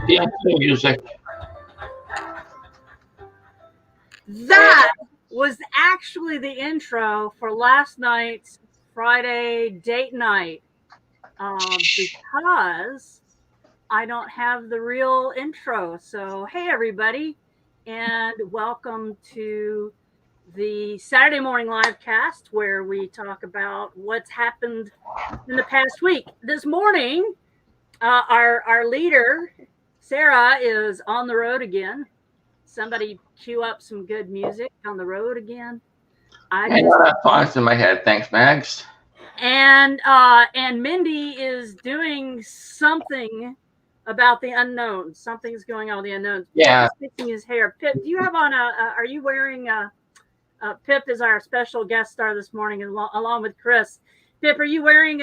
Yeah, music. That was actually the intro for last night's Friday date night. Because I don't have the real intro. So, hey, everybody, and welcome to the Saturday morning live cast where we talk about what's happened in the past week. This morning, our leader, Sarah, is on the road again. Somebody cue up some good music on the road again. I know that song's in my head. Thanks, Max. And Mindy is doing something about the unknown. Something's going on with the unknown. Yeah. Pip is fixing his hair. Pip, do you have on are you wearing Pip is our special guest star this morning along with Chris. Pip, are you wearing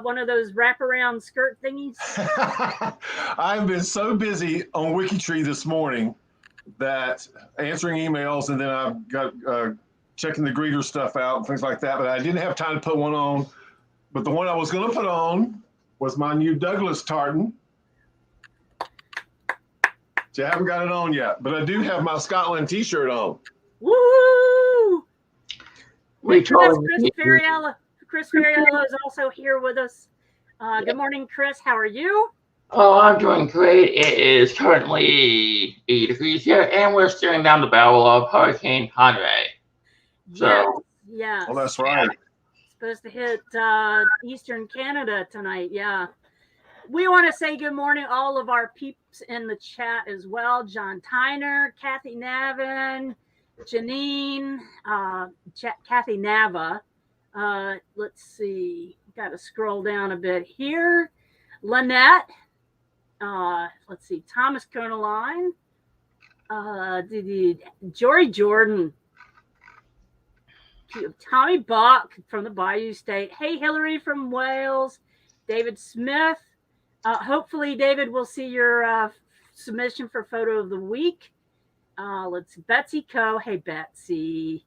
one of those wraparound skirt thingies? I've been so busy on WikiTree this morning that answering emails, and then I've got checking the greeter stuff out and things like that, but I didn't have time to put one on. But the one I was going to put on was my new Douglas tartan. So I haven't got it on yet, but I do have my Scotland t-shirt on. Woo! Chris Ferriello is also here with us. Good morning, Chris. How are you? Oh, I'm doing great. It is currently 80 degrees here, and we're staring down the barrel of Hurricane Conrad. So, yeah. Oh, that's right. It's supposed to hit Eastern Canada tonight. Yeah. We want to say good morning to all of our peeps in the chat as well. John Tyner, Kathy Navin, Janine, Kathy Nava. Let's see. Got to scroll down a bit here. Lynette. Let's see. Thomas Conaline. Jory Jordan. Tommy Bach from the Bayou State. Hey, Hillary from Wales. David Smith. Hopefully, David, we'll see your submission for photo of the week. Let's Betsy Coe. Hey, Betsy.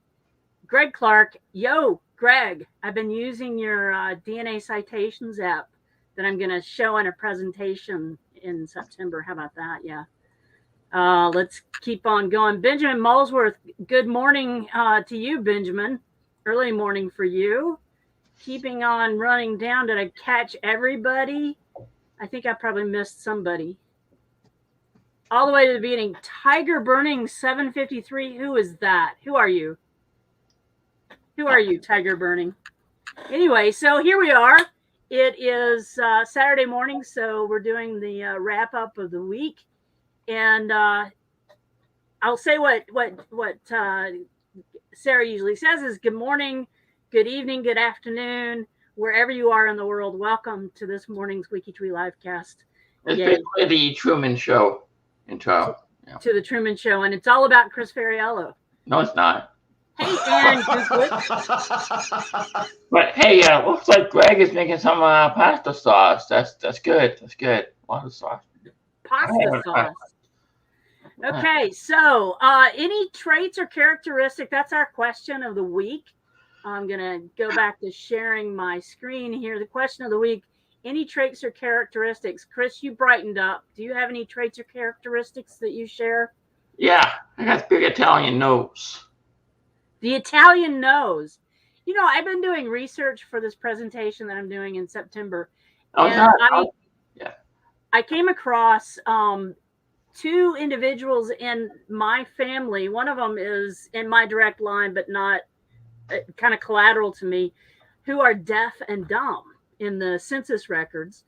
Greg Clark. Yo, Greg, I've been using your DNA Citations app that I'm going to show in a presentation in September. How about that? Yeah. Let's keep on going. Benjamin Molesworth, good morning to you, Benjamin. Early morning for you. Keeping on running down. Did I catch everybody? I think I probably missed somebody. All the way to the beginning. Tiger Burning 753. Who is that? Who are you? Who are you, Tiger Burning? Anyway, so here we are. It is Saturday morning, so we're doing the wrap up of the week. And I'll say what Sarah usually says is good morning, good evening, good afternoon, wherever you are in the world. Welcome to this morning's WikiTree LiveCast. It's basically the Truman Show intro. Yeah. To the Truman Show, and it's all about Chris Ferriello. No, it's not. Hey, Aaron. But hey, looks like Greg is making some pasta sauce. That's good. That's good. A lot of sauce. Pasta sauce. Okay, so any traits or characteristics? That's our question of the week. I'm going to go back to sharing my screen here. The question of the week, any traits or characteristics? Chris, you brightened up. Do you have any traits or characteristics that you share? Yeah, I got big Italian nose. The Italian nose. You know, I've been doing research for this presentation that I'm doing in September. I came across two individuals in my family. One of them is in my direct line, but not kind of collateral to me, who are deaf and dumb in the census records.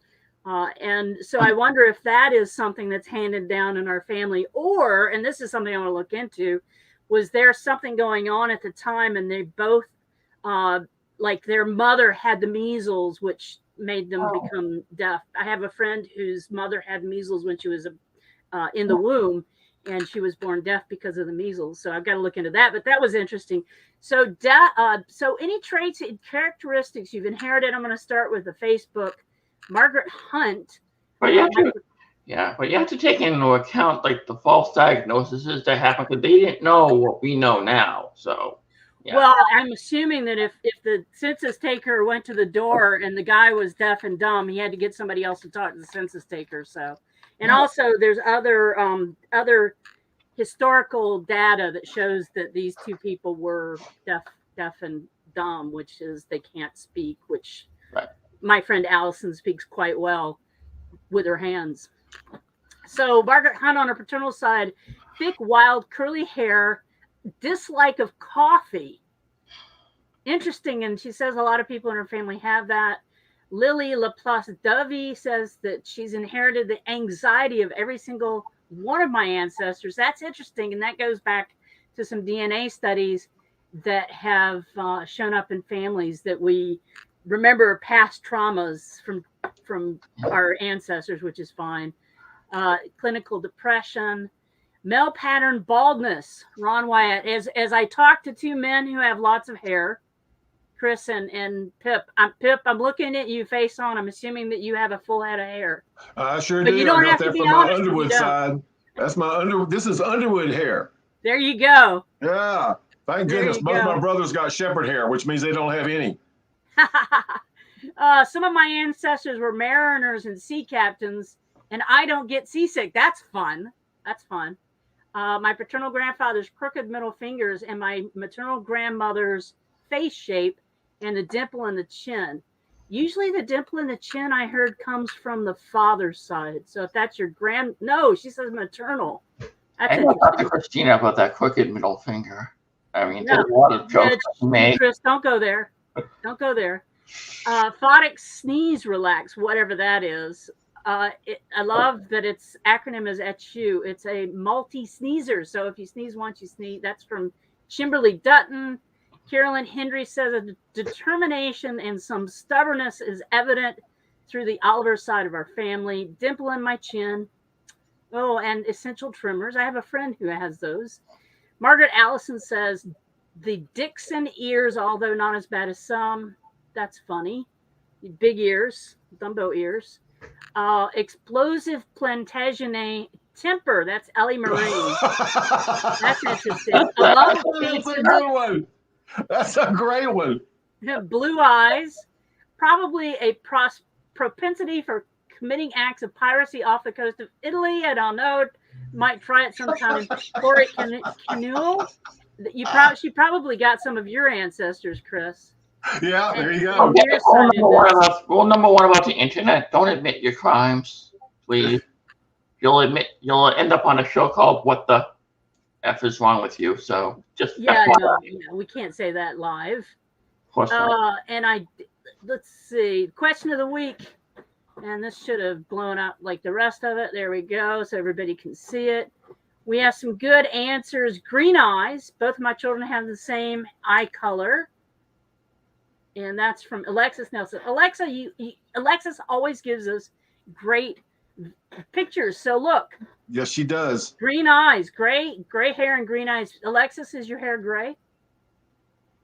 And so I wonder if that is something that's handed down in our family, or, and this is something I want to look into, was there something going on at the time and they both, like their mother had the measles, which made them become deaf. I have a friend whose mother had measles when she was in the womb, and she was born deaf because of the measles. So I've got to look into that, but that was interesting. So, so any traits and characteristics you've inherited? I'm going to start with the Facebook. Margaret Hunt. But you have to take into account like the false diagnoses that happened because they didn't know what we know now. So, Yeah. Well, I'm assuming that if the census taker went to the door and the guy was deaf and dumb, he had to get somebody else to talk to the census taker. So, and also there's other historical data that shows that these two people were deaf and dumb, which is they can't speak, which Right. my friend Allison speaks quite well with her hands. So Margaret Hunt on her paternal side, thick, wild, curly hair, dislike of coffee. Interesting, and she says a lot of people in her family have that. Lily Laplace Dovey says that she's inherited the anxiety of every single one of my ancestors. That's interesting, and that goes back to some DNA studies that have shown up in families that we remember past traumas from our ancestors, which is fine. Clinical depression, male pattern baldness. Ron Wyatt, as I talk to two men who have lots of hair, Chris and Pip. Pip, I'm looking at you face on. I'm assuming that you have a full head of hair. I sure But do. you don't I got have to that be from my honest if you Underwood don't. side. That's my This is Underwood hair. There you go. Yeah. Thank There goodness. you Both go. my brothers got shepherd hair, which means they don't have any. Some of my ancestors were mariners and sea captains, and I don't get seasick. That's fun. That's fun. My paternal grandfather's crooked middle fingers and my maternal grandmother's face shape and the dimple in the chin. Usually the dimple in the chin, I heard, comes from the father's side. So if that's your no, she says maternal. That's I know Dr. Christina about that crooked middle finger. I mean, there's a lot of jokes made. Chris, don't go there. Don't go there. Photic sneeze relax, whatever that is. I love that its acronym is ETSU. It's a multi-sneezer. So if you sneeze once, you sneeze. That's from Kimberly Dutton. Carolyn Hendry says a determination and some stubbornness is evident through the Oliver side of our family. Dimple in my chin. Oh, and essential trimmers. I have a friend who has those. Margaret Allison says the Dixon ears, although not as bad as some. That's funny. Big ears, Dumbo ears. Explosive Plantagenet temper. That's Ellie Marie. That's interesting. That's a good one. That's a great one. Blue eyes. Probably a propensity for committing acts of piracy off the coast of Italy. I don't know. Might try it sometime. Corey Canoe. She probably got some of your ancestors, Chris. Yeah, there you go. Rule number one about the internet: don't admit your crimes, please. You'll end up on a show called "What the F is Wrong with You?" So just no, we can't say that live. Of course not. And let's see, question of the week, and this should have blown up like the rest of it. There we go, so everybody can see it. We have some good answers. Green eyes. Both of my children have the same eye color. And that's from Alexis Nelson. Alexis always gives us great pictures. So look. Yes, she does. Green eyes, gray hair and green eyes. Alexis, is your hair gray?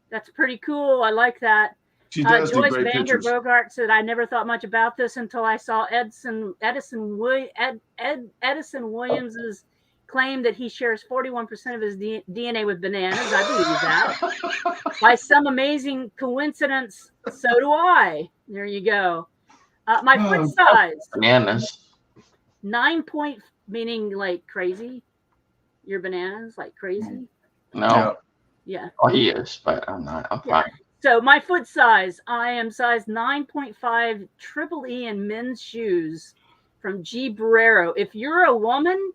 That's pretty cool. I like that. She does Joyce do great Vander pictures. Bogart said, I never thought much about this until I saw Edison Williams's claim that he shares 41% of his DNA with bananas. I believe that. By some amazing coincidence, so do I. There you go. My foot size. Bananas. 9 point, meaning like crazy. Your bananas like crazy? No. Yeah. Oh, he is, but I'm not. I'm fine. So my foot size, I am size 9.5 triple E in men's shoes from G. Barrero. If you're a woman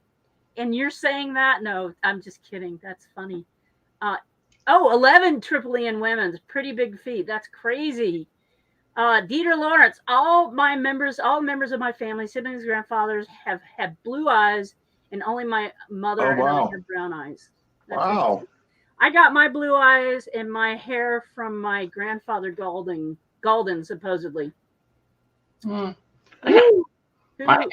and you're saying that, no, I'm just kidding. That's funny. 11 triple E in women's. Pretty big feet. That's crazy. Dieter Lawrence, all members of my family, siblings, grandfathers have had blue eyes, and only my mother and I have brown eyes. Wow. I got my blue eyes and my hair from my grandfather Golden, supposedly. My Somebody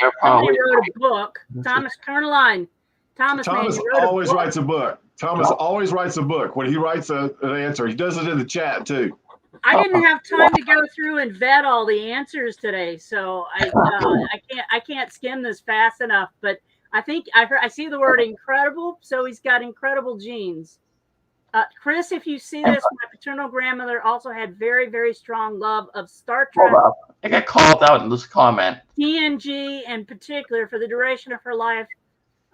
wrote a book. Thomas Kerneline. Thomas always writes a book. Thomas always writes a book. When he writes an answer, he does it in the chat too. I didn't have time to go through and vet all the answers today, so I can't skim this fast enough. But I think I see the word incredible, so he's got incredible genes. Chris, if you see this, my paternal grandmother also had very, very strong love of Star Hold Trek, up. I got called out in this comment. TNG in particular, for the duration of her life.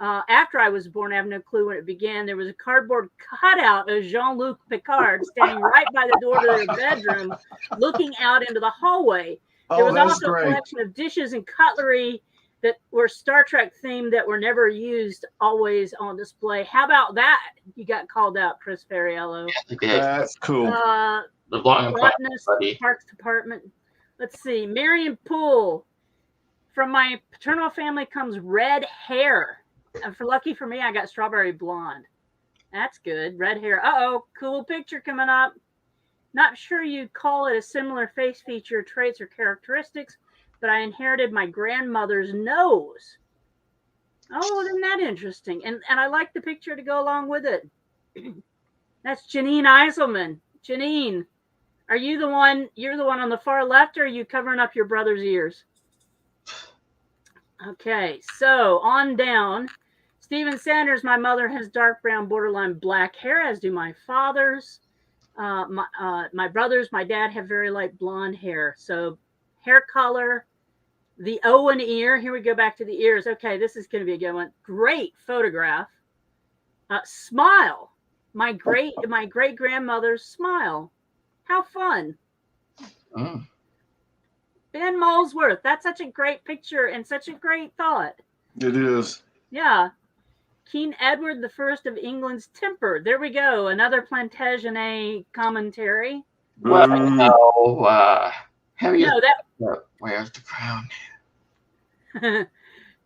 After I was born, I have no clue when it began. There was a cardboard cutout of Jean-Luc Picard standing right by the door to their bedroom, looking out into the hallway. There was also a collection of dishes and cutlery that were Star Trek themed that were never used, always on display. How about that? You got called out, Chris Ferriello. That's cool. The Botanist, Parks Department. Let's see. Marion Poole. From my paternal family comes red hair. And lucky for me, I got strawberry blonde. That's good. Red hair. Uh-oh. Cool picture coming up. Not sure you'd call it a similar face feature, traits, or characteristics, but I inherited my grandmother's nose. Oh, isn't that interesting? And I like the picture to go along with it. That's Janine Eiselman. Janine, are you the one? You're the one on the far left, or are you covering up your brother's ears? Okay, so on down. Stephen Sanders, my mother has dark brown, borderline black hair, as do my father's. My brothers, my dad have very light blonde hair. So hair color, the Owen ear. Here we go back to the ears. Okay, this is going to be a good one. Great photograph. Smile. My great grandmother's smile. How fun. Oh. Ben Molesworth. That's such a great picture and such a great thought. It is. Yeah. King Edward I of England's temper. There we go. Another Plantagenet commentary. Well, no, where's the crown?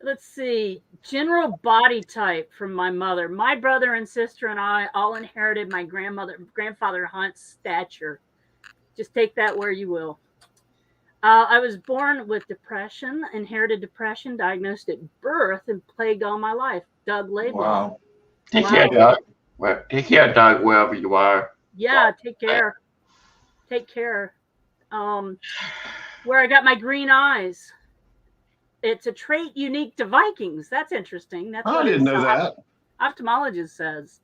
Let's see. General body type from my mother. My brother and sister and I all inherited my grandfather Hunt's stature. Just take that where you will. I was born with depression, inherited depression, diagnosed at birth, and plagued all my life. Doug Laidlaw. Wow. Take care, Doug. Take care, Doug, wherever you are. Yeah, take care. Take care. Where I got my green eyes. It's a trait unique to Vikings. That's interesting. That's I didn't know that. Ophthalmologist says.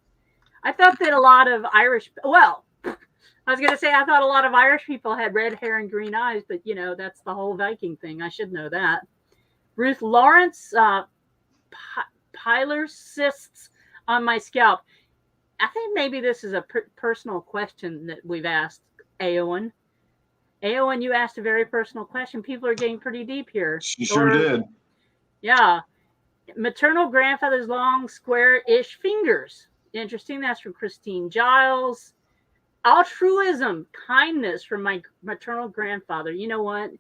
I thought that a lot of Irish, well, I was going to say I thought a lot of Irish people had red hair and green eyes, but, you know, that's the whole Viking thing. I should know that. Ruth Lawrence, pilar cysts on my scalp. I think maybe this is a personal question that we've asked, Aowen. Aowen, you asked a very personal question. People are getting pretty deep here. She sure did. Yeah. Maternal grandfather's long, square-ish fingers. Interesting. That's from Christine Giles. Altruism, kindness from my maternal grandfather. You know what?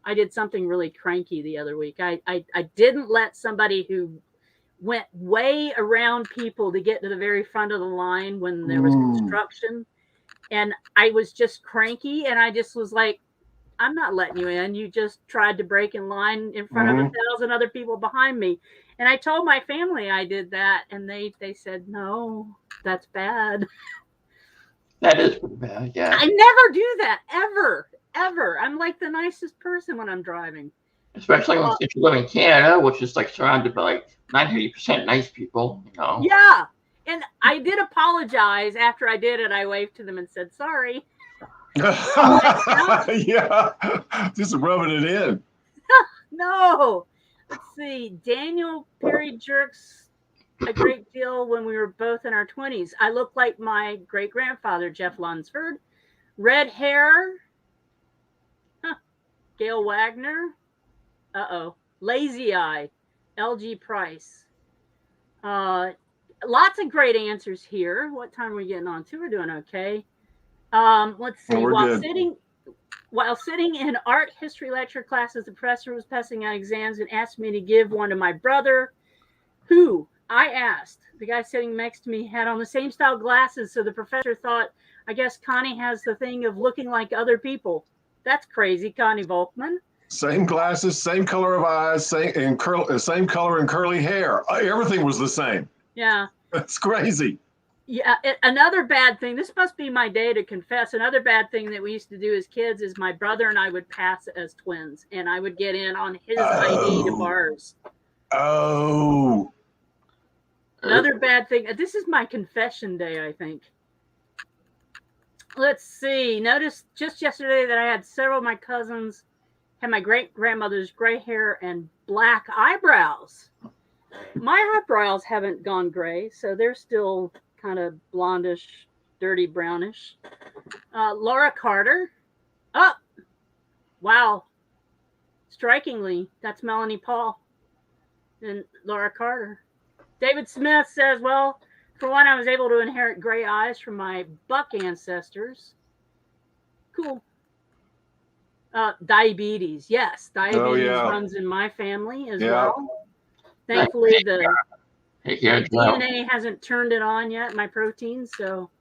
I did something really cranky the other week. I didn't let somebody who went way around people to get to the very front of the line when there was construction. And I was just cranky, and I just was like, I'm not letting you in. You just tried to break in line in front of 1,000 other people behind me. And I told my family I did that, and they said, no, that's bad. That is bad, yeah. I never do that, ever. I'm like the nicest person when I'm driving. Especially if you live in Canada, which is like surrounded by like 90% nice people, you know. Yeah. And I did apologize after I did it. I waved to them and said, sorry. Yeah. Just rubbing it in. No. Let's see. Daniel Perry jerks a great deal when we were both in our 20s. I look like my great-grandfather, Jeff Lunsford. Red hair. Gail Wagner. Uh-oh. Lazy eye. LG Price. Lots of great answers here. What time are we getting on to? We're doing okay. Let's see. While sitting in art history lecture classes, the professor was passing out exams and asked me to give one to my brother, who I asked. The guy sitting next to me had on the same style glasses, so the professor thought, I guess Connie has the thing of looking like other people. That's crazy, Connie Volkman. Same glasses, same color of eyes, same color and curly hair. Everything was the same. Yeah. That's crazy. Yeah. Another bad thing, this must be my day to confess. Another bad thing that we used to do as kids is my brother and I would pass as twins, and I would get in on his ID to bars. Oh. Another bad thing. This is my confession day, I think. Let's see. Noticed just yesterday that I had several of my cousins had my great grandmother's gray hair and black eyebrows. My eyebrows haven't gone gray, so they're still kind of blondish, dirty brownish. Laura Carter. Oh, wow. Strikingly, that's Melanie Paul and Laura Carter. David Smith says, well, for one, I was able to inherit gray eyes from my buck ancestors. Cool. Diabetes. Yes, diabetes runs in my family as well. Thankfully, the DNA hasn't turned it on yet, my proteins. So,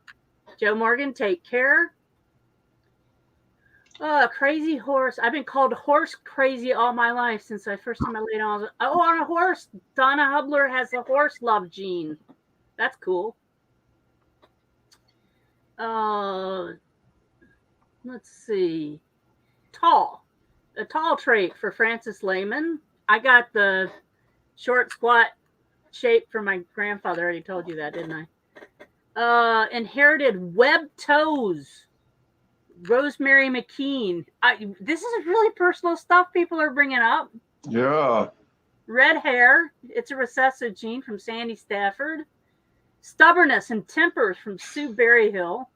Joe Morgan, take care. Crazy horse. I've been called horse crazy all my life since I first time I laid on. On a horse. Donna Hubler has the horse love gene. That's cool. Let's see. Tall. A tall trait for Francis Lehman. I got the short, squat shape from my grandfather. I already told you that, didn't I? Inherited webbed toes. Rosemary McKean. This is really personal stuff people are bringing up. Yeah. Red hair. It's a recessive gene from Sandy Stafford. Stubbornness and temper from Sue Berryhill.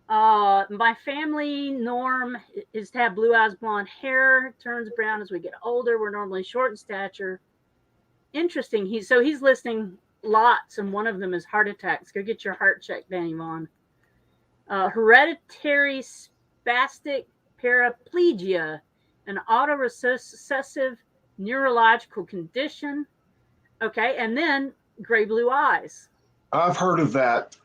My family norm is to have blue eyes, blonde hair. It turns brown as we get older. We're normally short in stature. Interesting. He's listing lots, and one of them is heart attacks. Go get your heart checked, Danny Vaughn. Hereditary spastic paraplegia, an autorecessive neurological condition. Okay, and then gray blue eyes. I've heard of that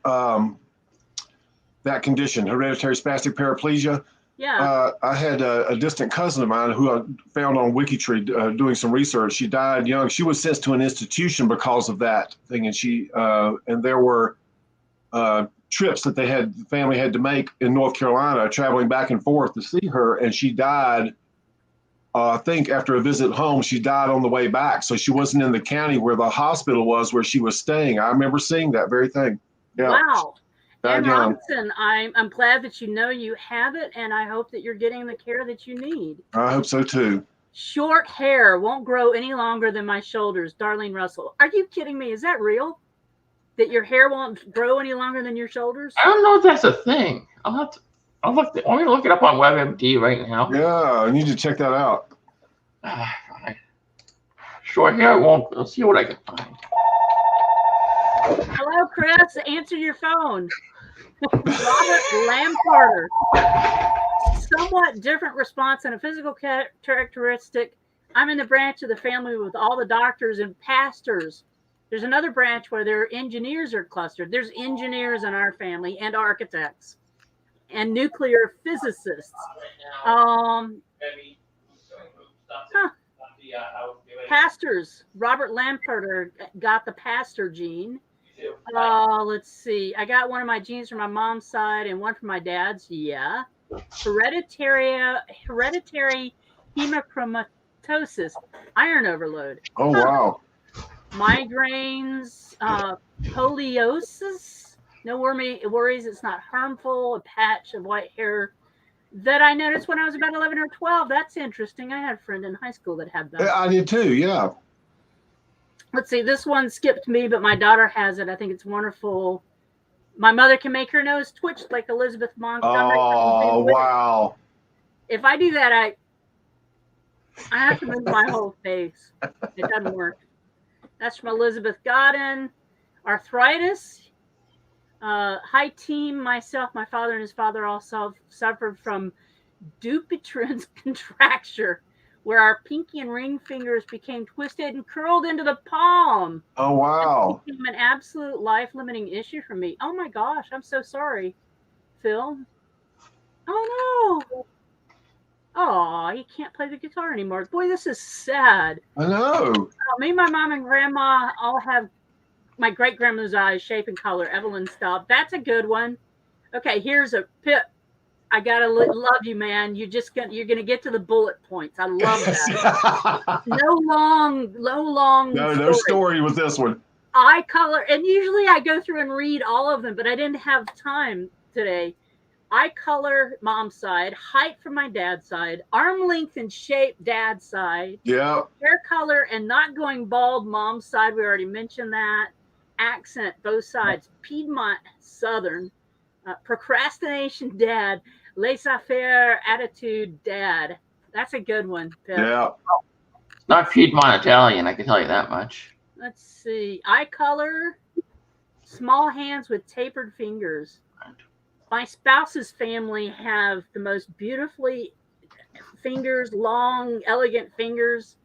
that condition, hereditary spastic paraplegia. Yeah. I had a distant cousin of mine who I found on WikiTree doing some research. She died young. She was sent to an institution because of that thing, and there were trips that the family had to make in North Carolina, traveling back and forth to see her, and she died. I think after a visit home, she died on the way back. So she wasn't in the county where the hospital was, where she was staying. I remember seeing that very thing. Yeah. Wow. And Robinson, I'm glad that you know you have it, and I hope that you're getting the care that you need. I hope so too. Short hair won't grow any longer than my shoulders. Darlene Russell. Are you kidding me? Is that real? That your hair won't grow any longer than your shoulders? I don't know if that's a thing. Let me look it up on WebMD right now. Yeah, I need to check that out. Short hair won't. Let's see what I can find. Hello, Chris. Answer your phone. Robert Lamparter. Somewhat different response and a physical characteristic. I'm in the branch of the family with all the doctors and pastors. There's another branch where their engineers are clustered. There's engineers in our family and architects and nuclear physicists. Pastors. Robert Lamparter got the pastor gene. Let's see. I got one of my genes from my mom's side and one from my dad's. Yeah. Hereditary hemochromatosis. Iron overload. Oh, wow. Migraines, poliosis. No worries, it's not harmful. A patch of white hair that I noticed when I was about 11 or 12. That's interesting. I had a friend in high school that had that. I did too, yeah. Let's see. This one skipped me, but my daughter has it. I think it's wonderful. My mother can make her nose twitch like Elizabeth Montgomery. Oh, wow. If I do that, I have to move my whole face. It doesn't work. That's from Elizabeth Godden. Arthritis. Hi, team. Myself, my father, and his father all suffered from Dupuytren's contracture, where our pinky and ring fingers became twisted and curled into the palm. Oh, wow. It became an absolute life-limiting issue for me. Oh, my gosh. I'm so sorry, Phil. Oh, no. Oh, he can't play the guitar anymore. Boy, this is sad. I know. Me, my mom, and grandma all have my great-grandmother's eyes, shape, and color. Evelyn Staub. That's a good one. Okay, here's a Pip. I gotta love you, man. You're gonna get to the bullet points. I love that. No story with this one. Eye color, and usually I go through and read all of them, but I didn't have time today. eye color, mom's side. Height from my dad's side. Arm length and shape, dad's side. Yeah. Hair color and not going bald, mom's side. We already mentioned that. Accent, both sides. Piedmont, Southern. Procrastination, dad. Laissez-faire attitude, dad. That's a good one, Pip. Yeah. Not Piedmont Italian, I can tell you that much. Let's see. Eye color, small hands with tapered fingers. My spouse's family have the most beautifully fingers, long, elegant fingers.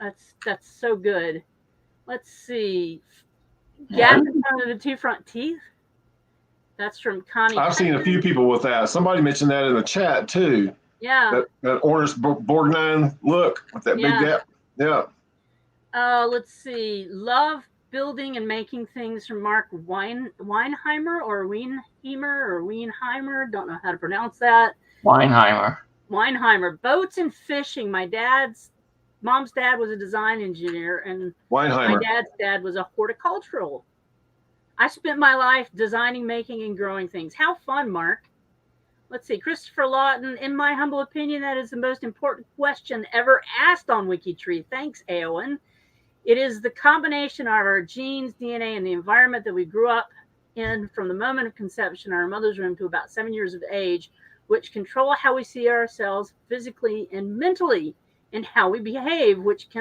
That's so good. Let's see. Gap in front of the two front teeth. That's from Connie. I've seen a few people with that. Somebody mentioned that in the chat too. Yeah. That Ornus Borgnine look with that big gap. Yeah. Let's see. Love building and making things from Mark Weinheimer or Wienheimer. Don't know how to pronounce that. Weinheimer. Boats and fishing. My mom's dad was a design engineer, and Weinheimer. My dad's dad was a horticultural. I spent my life designing, making, and growing things. How fun, Mark. Let's see. Christopher Lawton, in my humble opinion, that is the most important question ever asked on WikiTree. Thanks, Aowen. It is the combination of our genes, DNA, and the environment that we grew up in from the moment of conception in our mother's womb to about 7 years of age, which control how we see ourselves physically and mentally, and how we behave, which we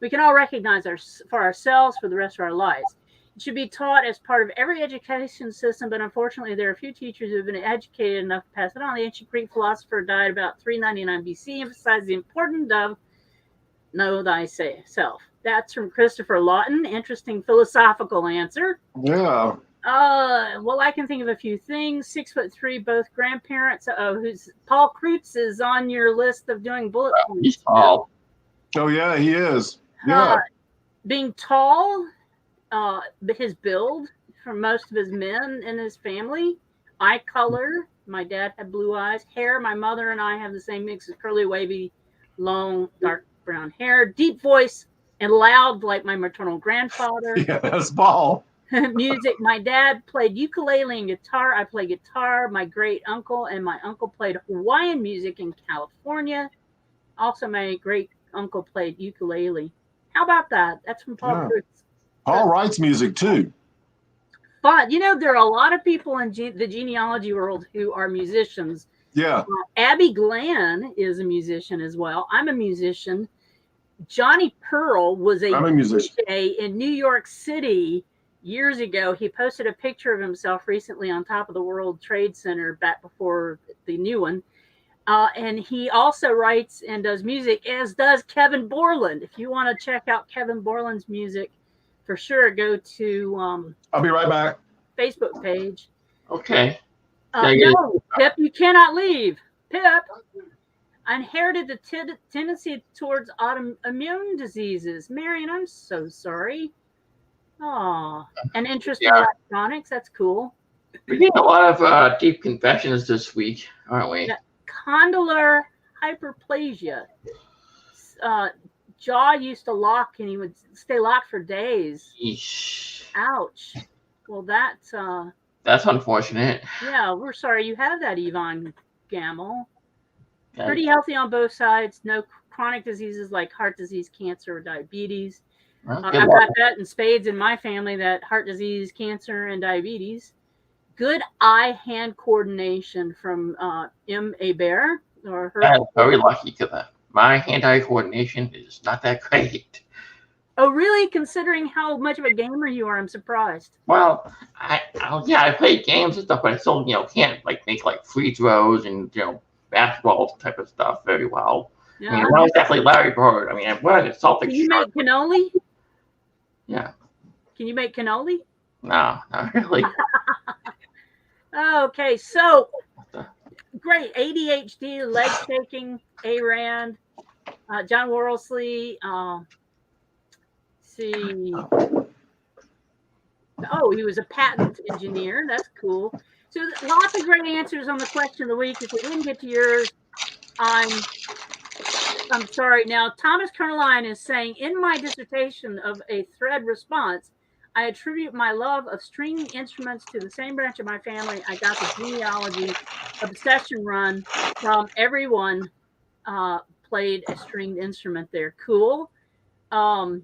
can all recognize for ourselves for the rest of our lives. It should be taught as part of every education system, but unfortunately, there are few teachers who have been educated enough to pass it on. The ancient Greek philosopher died about 399 BC, emphasized the importance of know thyself. That's from Christopher Lawton. Interesting philosophical answer. Yeah. Well, I can think of a few things. 6'3", both grandparents. Paul Kreutz is on your list of doing bullet points. He's tall. Oh yeah, he is. Yeah. Being tall, his build for most of his men in his family. Eye color. My dad had blue eyes. Hair. My mother and I have the same mix of curly, wavy, long, dark brown hair. Deep voice and loud like my maternal grandfather. Yeah, that's Paul. Music. My dad played ukulele and guitar. I play guitar. My great uncle and my uncle played Hawaiian music in California. Also, my great uncle played ukulele. How about that? That's from Paul Kreutz. Paul writes music too. But there are a lot of people in the genealogy world who are musicians. Yeah. Abby Glenn is a musician as well. I'm a musician. Johnny Pearl was a DJ in New York City years ago. He posted a picture of himself recently on top of the World Trade Center back before the new one. And he also writes and does music, as does Kevin Borland. If you want to check out Kevin Borland's music, for sure, go to I'll be right back. Facebook page. Okay. No, Pip, you cannot leave. Pip, I inherited the tendency towards autoimmune diseases. Marion, I'm so sorry. Oh, and interest in electronics. That's cool. We're getting a lot of deep confessions this week, aren't we? Condylar hyperplasia. Jaw used to lock, and he would stay locked for days. Eesh. Ouch. Well, that's unfortunate. Yeah, we're sorry you have that, Yvonne Gamble. Okay. Pretty healthy on both sides. No chronic diseases like heart disease, cancer, or diabetes. Well, I've got that in spades in my family, that heart disease, cancer, and diabetes. Good eye-hand coordination from M. A. Bear. Or her. I'm very lucky because my hand-eye coordination is not that great. Oh, really? Considering how much of a gamer you are, I'm surprised. Well, I play games and stuff, but I still, can't make free throws and basketball type of stuff very well. Yeah. I mean, well, definitely Larry Bird. I mean, I'm wearing a Celtics. Can you make cannoli? Yeah. Can you make cannoli? No, not really. Okay, so great. ADHD, leg shaking, ARAN, John Worsley. See. Oh, he was a patent engineer. That's cool. So lots of great answers on the question of the week. If we didn't get to yours, I'm sorry. Now, Thomas Kerline is saying, in my dissertation of a thread response, I attribute my love of stringed instruments to the same branch of my family. I got the genealogy obsession run from everyone played a stringed instrument there. Cool. I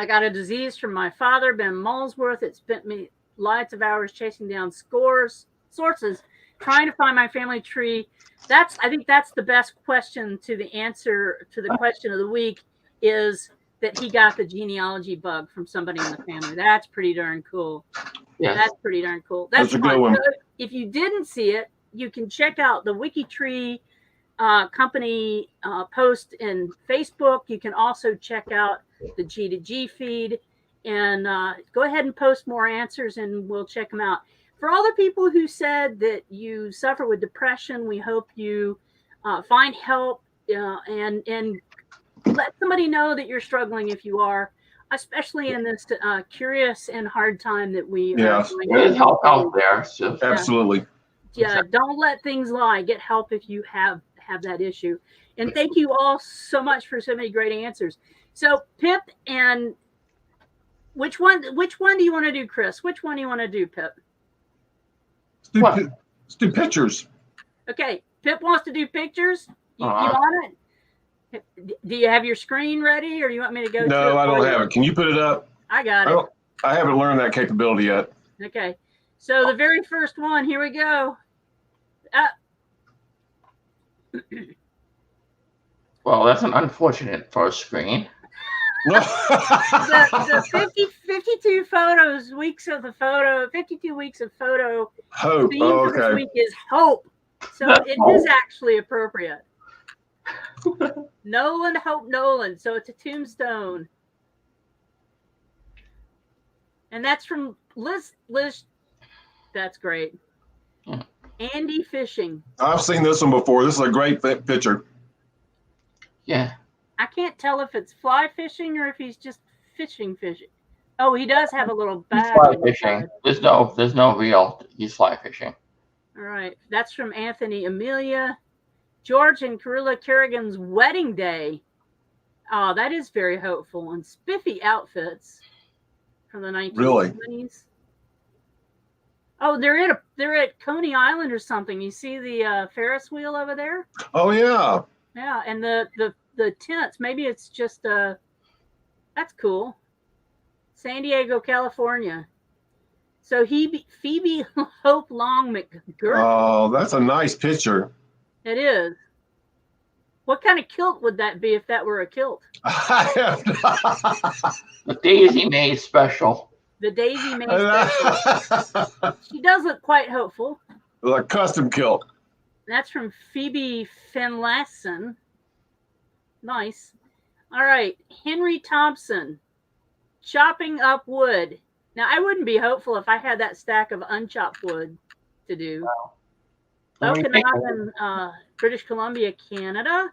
got a disease from my father, Ben Molesworth. It spent me lots of hours chasing down sources, trying to find my family tree. I think that's the best question to the answer to the question of the week is that he got the genealogy bug from somebody in the family. That's pretty darn cool. Yeah, that's pretty darn cool. That's a good one. So if you didn't see it, you can check out the WikiTree company post in Facebook. You can also check out the G2G feed and go ahead and post more answers and we'll check them out. For all the people who said that you suffer with depression, we hope you find help and let somebody know that you're struggling if you are, especially in this curious and hard time that we yes. There's help out there. So. Absolutely. Yeah, don't let things lie. Get help if you have that issue. And thank you all so much for so many great answers. So Pip, and which one do you want to do, Chris? Which one do you want to do, Pip? Let's do pictures. Okay, Pip wants to do pictures. You want it? Do you have your screen ready, or you want me to go? No, I don't have it. Can you put it up? I got it. I haven't learned that capability yet. Okay, so the very first one. Here we go. Well, that's an unfortunate first screen. the 52 photos, 52 weeks of photo hope. theme for this week is hope. So it is actually appropriate. Nolan, Hope Nolan. So it's a tombstone. And that's from Liz. That's great. Andy Fishing. I've seen this one before. This is a great picture. Yeah. I can't tell if it's fly fishing or if he's just fishing. Oh, he does have a little bag. Fly fishing. There's no real. He's fly fishing. All right. That's from Anthony Amelia. George and Carilla Kerrigan's wedding day. Oh, that is very hopeful. And spiffy outfits from the 1920s. Really? Oh, they're at Coney Island or something. You see the Ferris wheel over there? Oh yeah. Yeah, and the tents. Maybe it's just that's cool. San Diego, California. So Phoebe Hope Long McGurk. Oh, that's a nice picture. It is. What kind of kilt would that be if that were a kilt? The Daisy May special. The Daisy May special. She does look quite hopeful. A custom kilt. That's from Phoebe Finlayson. Nice. All right. Henry Thompson. Chopping up wood. Now, I wouldn't be hopeful if I had that stack of unchopped wood to do. Wow. Okanagan, British Columbia, Canada.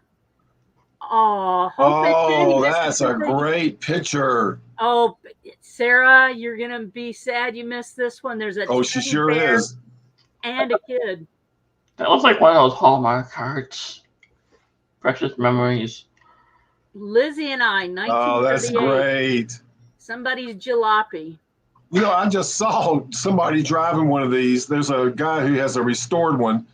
Oh, that's a great picture. Oh, Sarah, you're going to be sad you missed this one. There's a she sure is. And a kid. That looks like one of those Hallmark cards. Precious Memories. Lizzie and I, 1938. Oh, that's great. Somebody's jalopy. You know, I just saw somebody driving one of these. There's a guy who has a restored one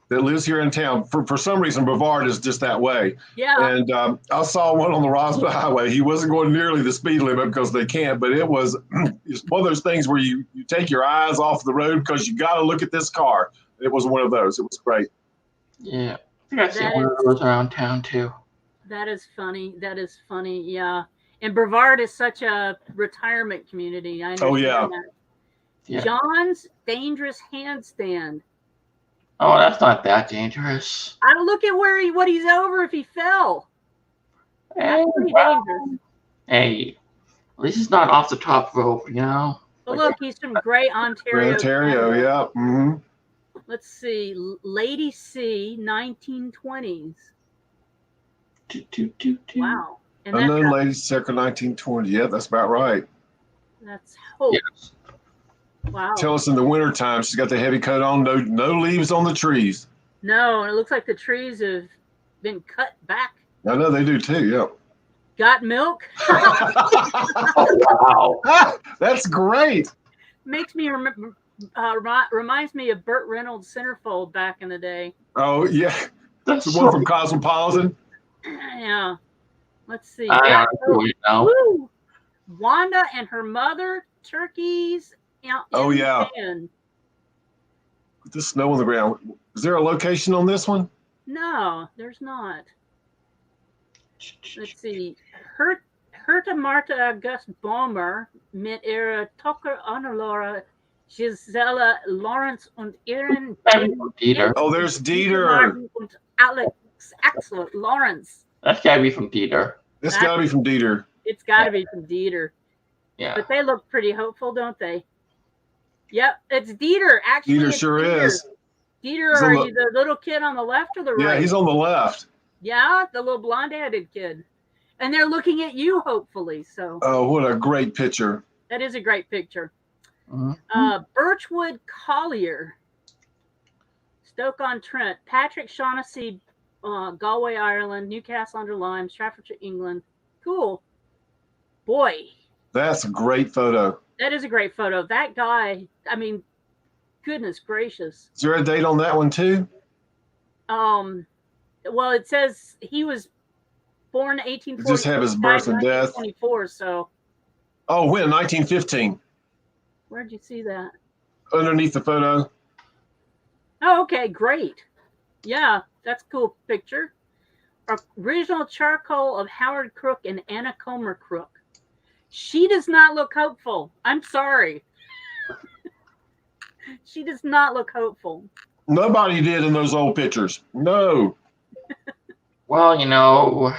that lives here in town. For some reason, Brevard is just that way. Yeah. And I saw one on the Roswell Highway. He wasn't going nearly the speed limit because they can't, but it was it's one of those things where you take your eyes off the road because you got to look at this car. It was one of those. It was great. Yeah. I think I've seen one of those around town too. That is funny. Yeah. And Brevard is such a retirement community. I understand that. Yeah. John's dangerous handstand. Oh, that's not that dangerous. I look at what he's over if he fell. That's pretty dangerous. Hey, at least it's not off the top rope, you know. But look, he's from Gray, Ontario. Ontario, yeah. Mm-hmm. Let's see, Lady C, 1920s. Wow. And Unknown lady circa 1920. Yeah, that's about right. That's hope. Yes. Wow. Tell us in the wintertime, she's got the heavy coat on, no leaves on the trees. No, and it looks like the trees have been cut back. I know they do too, yeah. Got milk? Oh, wow. That's great. Makes me remember. Reminds me of Burt Reynolds' Centerfold back in the day. Oh yeah, That's the one so, from Cosmopolitan. Yeah. Let's see. I honestly know. Woo! Wanda and her mother, turkeys. Oh, in yeah. the pan. With the snow on the ground. Is there a location on this one? No, there's not. Let's see. Herta Marta August Baumer mit ihrer Tochter Annalora Gisela Lawrence und ihren Dieter. Oh, there's Dieter. Martin und Alex Axel Lawrence. That's gotta be from Dieter. It's got to be from Dieter. It's got to be from Dieter. Yeah. But they look pretty hopeful, don't they? Yep, it's Dieter. Actually, Dieter it's sure is. Dieter, He's are on you the little kid on the left or the right? Yeah, he's on the left. Yeah, the little blonde-headed kid. And they're looking at you, hopefully. So Oh, what a great picture. that is a great picture. Mhm. Birchwood Collier, Stoke-on-Trent, Patrick Shaughnessy, Galway, Ireland, Newcastle under Lyme, Staffordshire, England. Cool. Boy, That's a great photo. that is a great photo. That guy, I mean, goodness gracious. Is there a date on that one too? Well, it says he was born 1840. Does this have his birth and death? 1924. So Oh, when? 1915. where'd you see that? Underneath the photo. Oh, okay, great. Yeah, that's a cool picture. Original charcoal of Howard Crook and Anna Comer Crook. She does not look hopeful. I'm sorry. She does not look hopeful. Nobody did in those old pictures. No. Well, you know,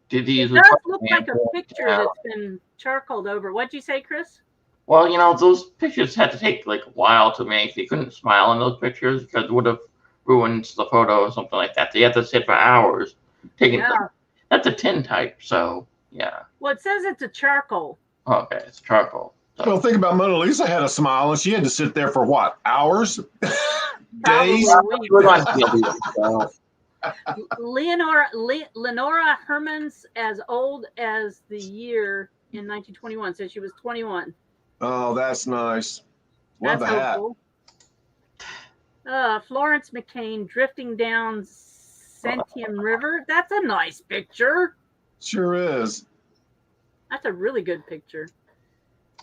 did these? It does look like a picture that's been charcoaled over. What'd you say, Chris? Well, you know, those pictures had to take like a while to make. You couldn't smile in those pictures because it would have ruined the photo or something like that. They had to sit for hours taking. Yeah. That's a tin type, so yeah. Well, it says it's a charcoal. Okay, it's charcoal. So. Well, think about Mona Lisa had a smile and she had to sit there for what? Hours? Days? Lenora Hermans, as old as the year in 1921, so she was 21. Oh, that's nice. Love That's the hat. hopeful. Florence McCain drifting down Santiam River. That's a nice picture. Sure is. That's a really good picture.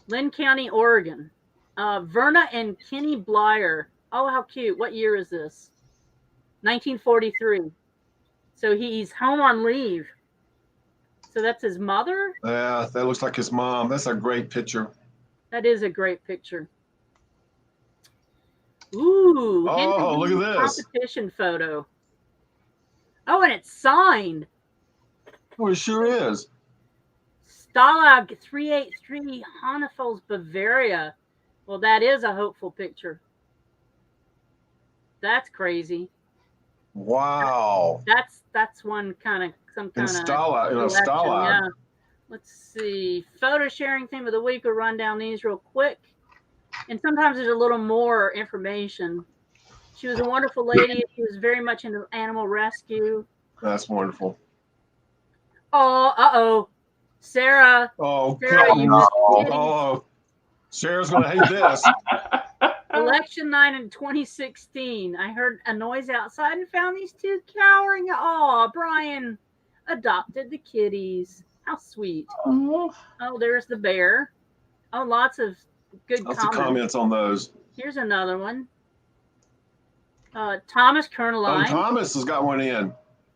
Lynn County, Oregon. Verna and Kenny Blyer. Oh, how cute. What year is this? 1943. So he's home on leave. So that's his mother? Yeah, that looks like his mom. That's a great picture. That is a great picture. Ooh. Oh, look at this. Competition photo. Oh, and it's signed. Oh, it sure is. Stalag 383 Hannafels, Bavaria. Well, that is a hopeful picture. That's crazy. Wow. That's one kind of some kind of Stalag. Yeah. Let's see. Photo sharing theme of the week. We'll run down these real quick. And sometimes there's a little more information. She was a wonderful lady. She was very much into animal rescue. That's wonderful. Oh, Sarah. Oh, Sarah, God. you missed Oh, Sarah's going to hate this. Election night in 2016. I heard a noise outside and found these two cowering. Oh, Brian adopted the kitties. How sweet. Oh, there's the bear. Oh, lots of good Lots of comments on those. Here's another one. Thomas Kerneline. Oh, Thomas has got one in.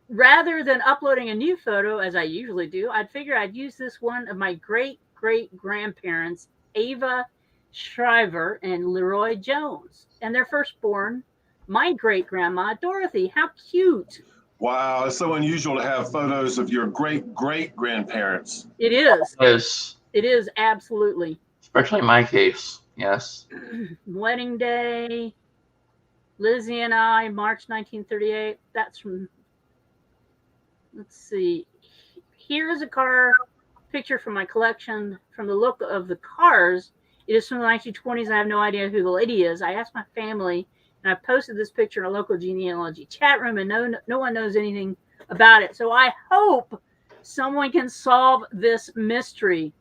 Rather than uploading a new photo, as I usually do, I'd figure I'd use this one of my great-great-grandparents, Ava Shriver and Leroy Jones, and their firstborn, my great-grandma, Dorothy. How cute. Wow, it's so unusual to have photos of your great-great-grandparents. It is. Yes. It is, absolutely. Especially in my case, yes. Wedding day, Lizzie and I, March 1938. That's from, let's see. Here's a car picture from my collection. From the look of the cars, it is from the 1920s. I have no idea who the lady is. I asked my family, and I posted this picture in a local genealogy chat room, and no one knows anything about it. So I hope someone can solve this mystery.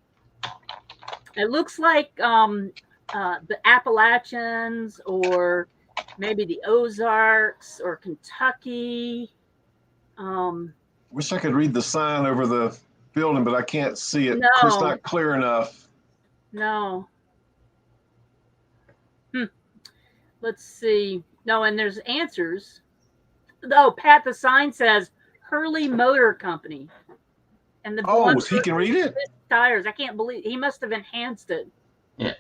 It looks like the Appalachians or maybe the Ozarks or Kentucky. Wish I could read the sign over the building, but I can't see it. No. It's not clear enough. No. Let's see. No, and there's answers. Oh, Pat, the sign says Hurley Motor Company. And the he can read it? Tires. I can't believe he must have enhanced it. Yeah.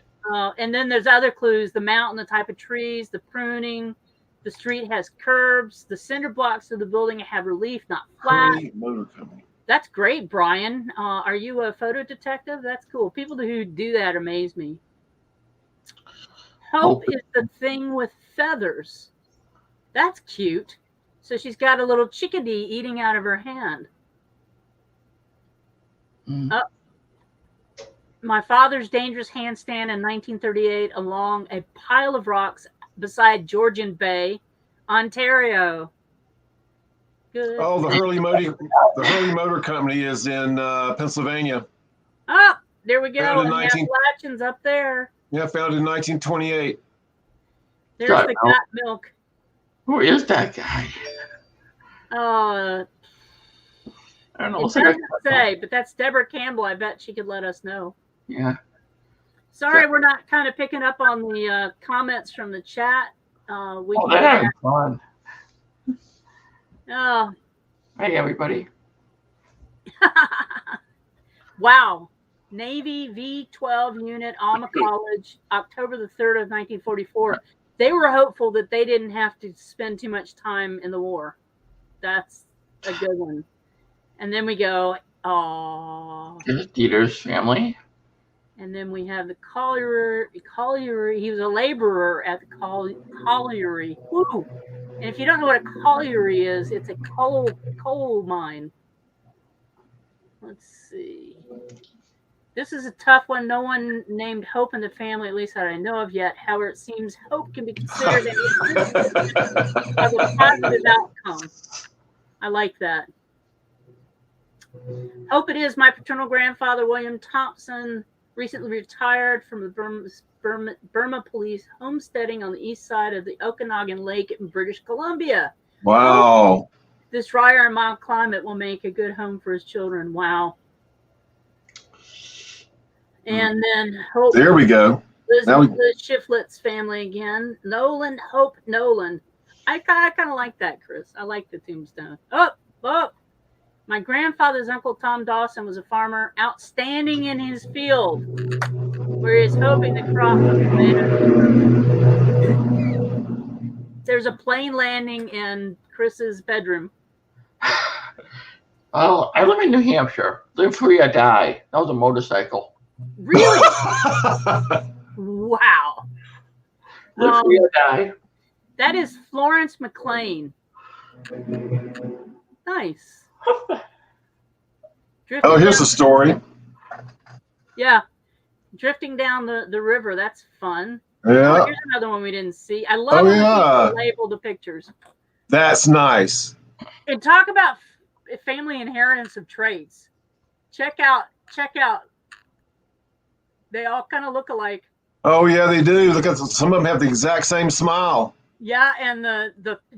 And then there's other clues: the mountain, the type of trees, the pruning. The street has curbs. The cinder blocks of the building have relief, not flat. Hurley Motor Company. That's great, Brian. Are you a photo detective? That's cool. People who do that amaze me. Hope is the thing with feathers. That's cute. So she's got a little chickadee eating out of her hand. My father's dangerous handstand in 1938 along a pile of rocks beside Georgian Bay, Ontario. Good. Oh, the Hurley Motor Company is in Pennsylvania. Oh, there we go. Found in And the Appalachians up there. Yeah, founded in 1928. There's Got the milk. Got Milk. Who is that guy? I I don't know. it Looks like doesn't say, but that's Deborah Campbell. I bet she could let us know. yeah. Sorry, we're not kind of picking up on the comments from the chat. We Oh, can they're having fun. Oh, Hey, everybody. wow. Navy V-12 unit, Alma College, October the 3rd of 1944. They were hopeful that they didn't have to spend too much time in the war. That's a good one. And then we go, This is Dieter's family. and then we have the colliery. He was a laborer at the colliery. Woo! And if you don't know what a colliery is, it's a coal mine. Let's see. This is a tough one. No one named Hope in the family, at least that I know of yet. However, it seems Hope can be considered a positive outcome. I like that. Hope it is. My paternal grandfather, William Thompson, recently retired from the Burma police homesteading on the east side of the Okanagan Lake in British Columbia. Wow. This drier and mild climate will make a good home for his children. Wow. And then Hope. There we go. The Shiflets family again. Nolan, Hope, Nolan. I kind of like that, Chris. I like the tombstone. Oh. My grandfather's Uncle Tom Dawson was a farmer, outstanding in his field, where he's hoping the crop of tomatoes. There's a plane landing in Chris's bedroom. Oh, I live in New Hampshire. Live free or die. That was a motorcycle. Really? Wow. Live free or die. That is Florence McLean. Nice. Oh, here's the story. Yeah. Drifting down the river. That's fun. Yeah. Oh, here's another one we didn't see. I love when people label the pictures. That's nice. And talk about family inheritance of traits. Check out. They all kind of look alike. Oh yeah, they do. Look at some of them have the exact same smile. Yeah, and the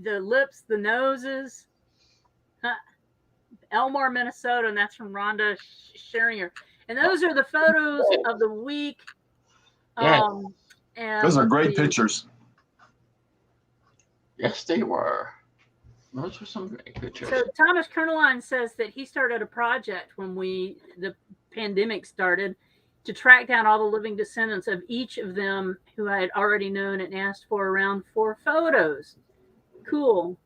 lips, the noses. Elmore, Minnesota, and that's from Rhonda Scheringer. And those are the photos of the week. And those are great pictures. Yes, they were. Those were some great pictures. So Thomas Kerneline says that he started a project when the pandemic started to track down all the living descendants of each of them who I had already known and asked for around 4 photos. Cool.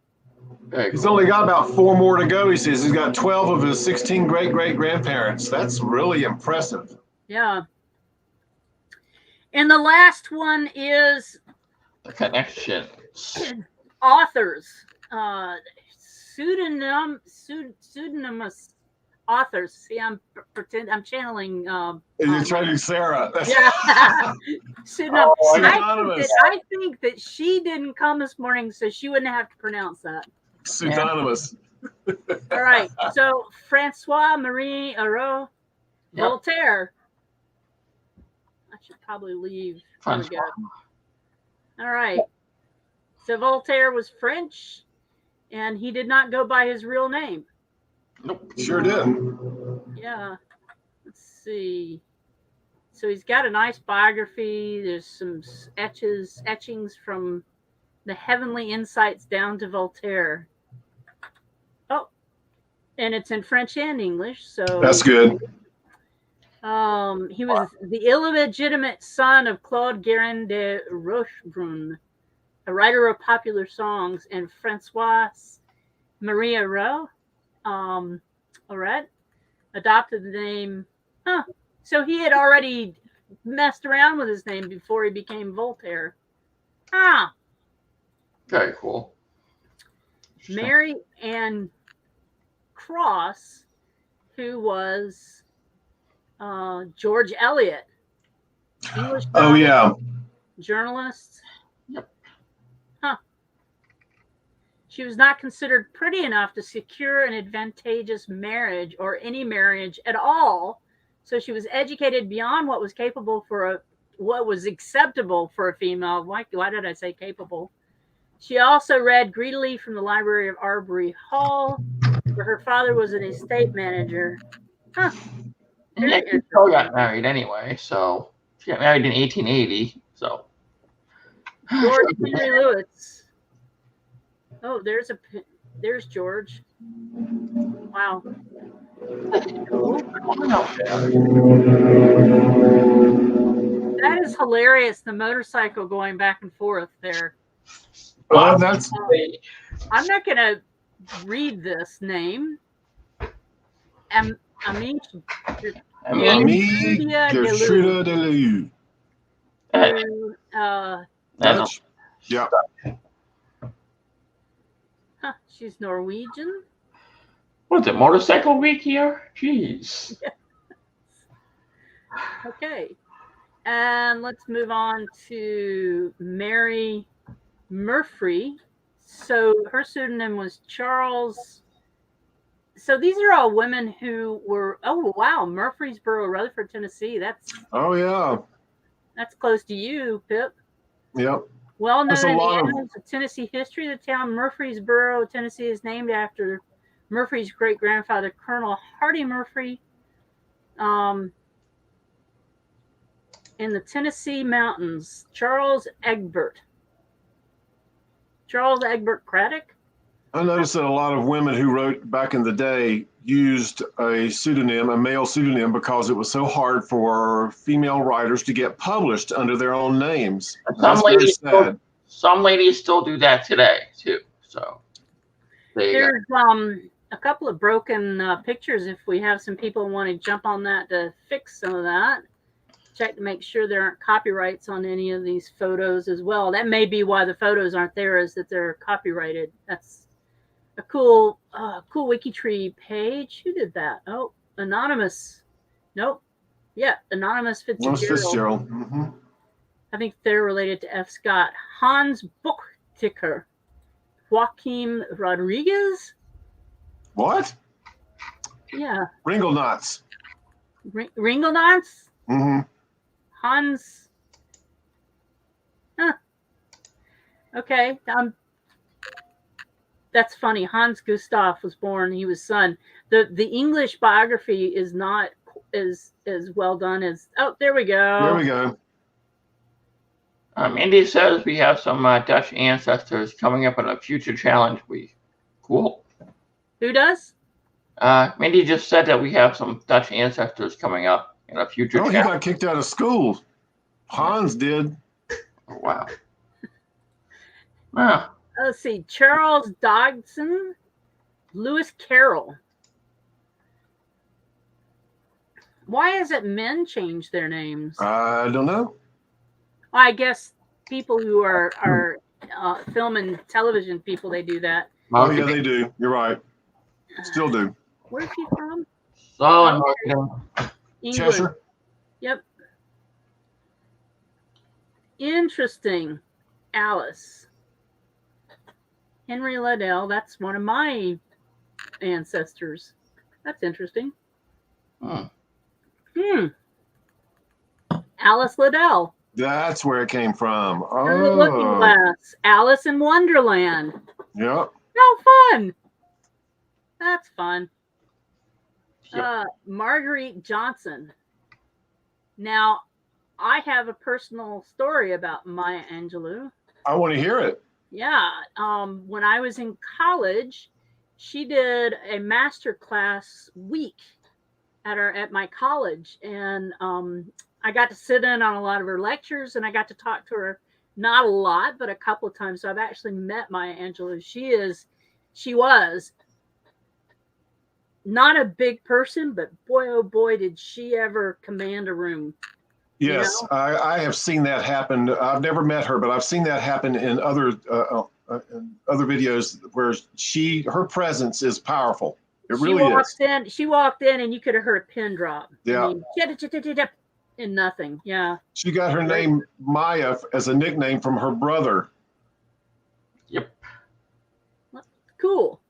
He's only got about 4 more to go. He says he's got 12 of his 16 great-great-grandparents. That's really impressive. Yeah. And the last one is The connections. authors. Pseudonymous authors. See, I'm channeling. You're trying to do Sarah. Yeah. Pseudonymous. Pseudonymous. I think that she didn't come this morning, so she wouldn't have to pronounce that. Pseudonymous. All right. So Francois Marie Arouet, Yep. Voltaire. I should probably leave. There we go. All right. So Voltaire was French, and he did not go by his real name. Nope. Sure did. Yeah. Let's see. So he's got a nice biography. There's some etchings from the heavenly insights down to Voltaire. Oh, and it's in French and English. So That's good. He was the illegitimate son of Claude Guérin de Rochebrune, a writer of popular songs, and Francois Marie Arouet, adopted the name. Huh. So he had already messed around with his name before he became Voltaire. Ah. Very cool. Mary Ann Cross, who was George Eliot, English journalist. Yep. Huh. She was not considered pretty enough to secure an advantageous marriage or any marriage at all. So she was educated beyond what was what was acceptable for a female. Why did I say capable? She also read greedily from the library of Arbery Hall, where her father was an estate manager. Huh. And yet she still got married anyway, so she got married in 1880. So George Henry Lewis. Oh, there's George. Wow. That is hilarious. The motorcycle going back and forth there. Well, I'm not going to read this name. Ami Gertrude de Dutch. Yeah. Huh, she's Norwegian. What's it, motorcycle week here? Jeez. Yes. Okay. And let's move on to Mary Murphy. So her pseudonym was Charles. So these are all women who were, oh, wow, Murfreesboro, Rutherford, Tennessee. That's close to you, Pip. Yep. Well known in the annals of Tennessee history, the town Murfreesboro, Tennessee is named after Murphy's great-grandfather, Colonel Hardy Murphy. In the Tennessee mountains, Charles Egbert Craddock. I noticed that a lot of women who wrote back in the day used a male pseudonym, because it was so hard for female writers to get published under their own names. Some ladies still do that today too. So there's a couple of broken pictures. If we have some people want to jump on that to fix some of that, check to make sure there aren't copyrights on any of these photos as well. That may be why the photos aren't there, is that they're copyrighted. That's a cool WikiTree page. Who did that? Oh, anonymous. Nope. Yeah, anonymous Fitzgerald. Mm-hmm. I think they're related to F. Scott. Hans Buchticker. Joaquim Rodriguez. What? Yeah. Ringelnatz. Ringelnatz? Mm-hmm. Hans. Huh. Okay. That's funny. Hans Gustav was born. He was son. The English biography is not as well done as. Oh, there we go. There we go. Indy says we have some Dutch ancestors coming up in a future challenge week. Cool. Who does? Mindy just said that we have some Dutch ancestors coming up in a future challenge. He got kicked out of school. Hans did. Oh, wow. Wow. Let's see. Charles Dodgson, Lewis Carroll. Why is it men change their names? I don't know. I guess people who are film and television people, they do that. Oh, yeah, they do. You're right. Still do. Where's he from? England. Cheshire? Yep. Interesting. Alice. Henry Liddell. That's one of my ancestors. That's interesting. Hmm. Alice Liddell. That's where it came from. Through the Looking Oh, Glass. Alice in Wonderland. yep. How fun. That's fun. Yep. Marguerite Johnson. Now, I have a personal story about Maya Angelou. I want to hear it. Yeah. When I was in college, she did a master class week at my college, and I got to sit in on a lot of her lectures, and I got to talk to her not a lot, but a couple of times. So I've actually met Maya Angelou. She was not a big person, but boy, oh boy, did she ever command a room. Yes, I have seen that happen. I've never met her, but I've seen that happen in other videos where her presence is powerful. It really is. She walked in, and you could have heard a pin drop. Yeah. I mean, and nothing. Yeah. She got her name Maya as a nickname from her brother. Yep. Cool.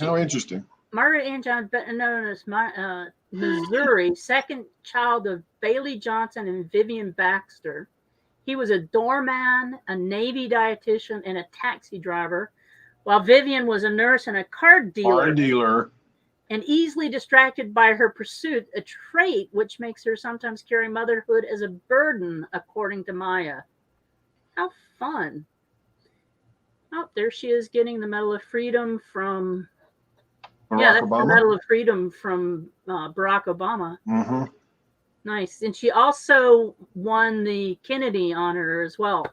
How interesting. Margaret Ann Johnson, better known as Missouri, second child of Bailey Johnson and Vivian Baxter. He was a doorman, a Navy dietitian, and a taxi driver, while Vivian was a nurse and a card dealer. And easily distracted by her pursuit, a trait which makes her sometimes carry motherhood as a burden, according to Maya. How fun. Oh, there she is getting the Medal of Freedom from... that's the Medal of Freedom from Barack Obama. Mm-hmm. Nice. And she also won the Kennedy honor as well.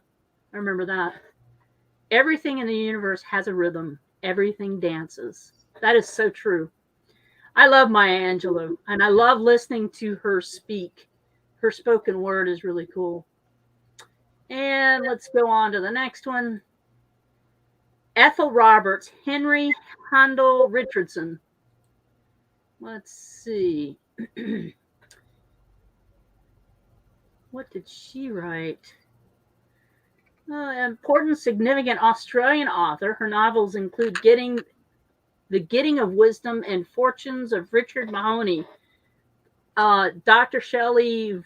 I remember that. Everything in the universe has a rhythm. Everything dances. That is so true. I love Maya Angelou, and I love listening to her speak. Her spoken word is really cool. And let's go on to the next one. Ethel Roberts, Henry Handel Richardson. Let's see. What did she write? Important, significant Australian author. Her novels include The Getting of Wisdom and Fortunes of Richard Mahoney. Dr. Shelley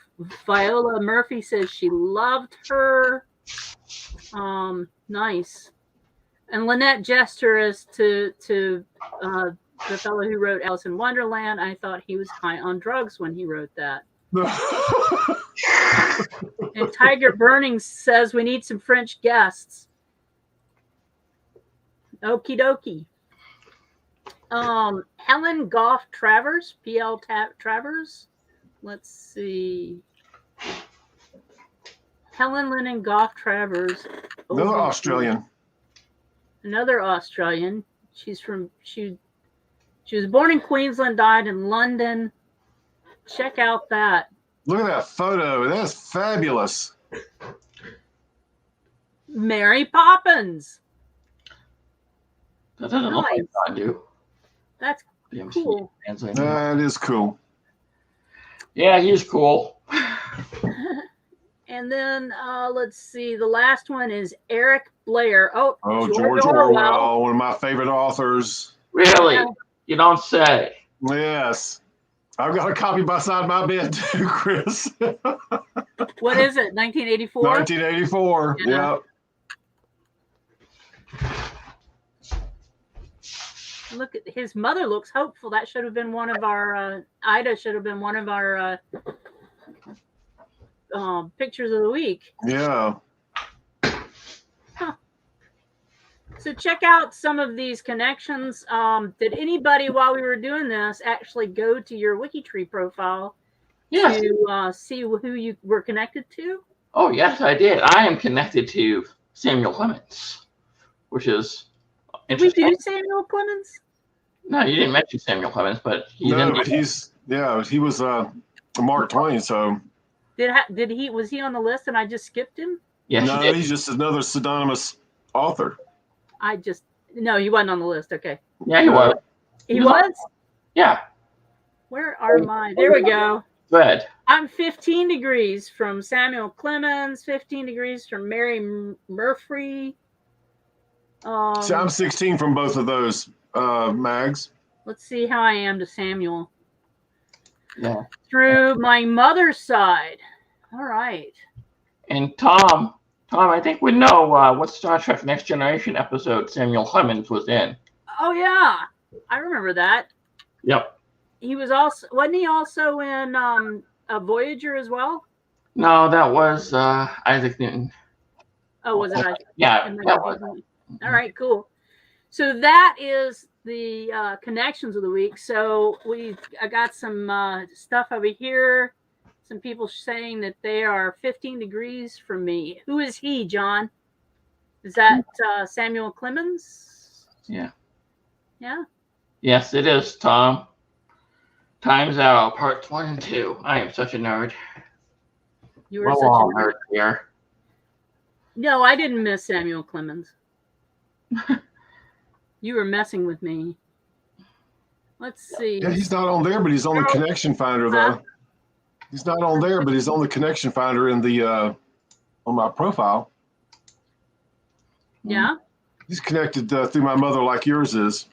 Viola Murphy says she loved her. Nice. And Lynette Jester is to the fellow who wrote Alice in Wonderland. I thought he was high on drugs when he wrote that. And Tiger Burning says we need some French guests. Okie dokie. Helen Goff Travers, P.L. Travers. Let's see. Helen Lennon Goff Travers. Another Australian. Another Australian. She was born in Queensland, died in London. Check out that. Look at that photo. That's fabulous. Mary Poppins. That doesn't look like I do. That's cool. That is cool. Yeah, he's cool. And then let's see. The last one is Eric Blair. Oh, George Orwell, one of my favorite authors. Really? Yeah. You don't say. Yes. I've got a copy beside my bed too, Chris. What is it? 1984? 1984. Yeah. Look at his mother looks hopeful. That should have been one of our Ida should have been one of our pictures of the week. Yeah. Huh. So check out some of these connections. Did anybody, while we were doing this, actually go to your WikiTree profile to see who you were connected to? Oh, yes, I did. I am connected to Samuel Clemens, which is interesting. Did we do Samuel Clemens? No, you didn't mention Samuel Clemens, but he was Mark Twain, so. Was he on the list and I just skipped him? Yes, no, he's just another pseudonymous author. No, he wasn't on the list. Okay. Yeah, he was. He was? Yeah. Where are my? There we go. Good. I'm 15 degrees from Samuel Clemens, 15 degrees from Mary Murphy. So I'm 16 from both of those Mags. Let's see how I am to Samuel. Yeah. Through my mother's side. All right. And Tom, I think we know what Star Trek Next Generation episode Samuel Clemens was in. Oh yeah, I remember that. Yep. He was also wasn't he also in a Voyager as well? No, that was Isaac Newton. Oh, was it? Yeah. That was. All right, cool. So that is the connections of the week. So I got some stuff over here. Some people saying that they are 15 degrees from me. Who is he, John? Is that Samuel Clemens? Yeah. Yeah. Yes, it is, Tom. Time's Out, parts 1 and 2. I am such a nerd. You were such a nerd here. No, I didn't miss Samuel Clemens. You were messing with me. Let's see. Yeah, he's not on there, but he's on the connection finder, though. He's not on there, but he's on the connection finder in the on my profile. Yeah. He's connected through my mother, like yours is.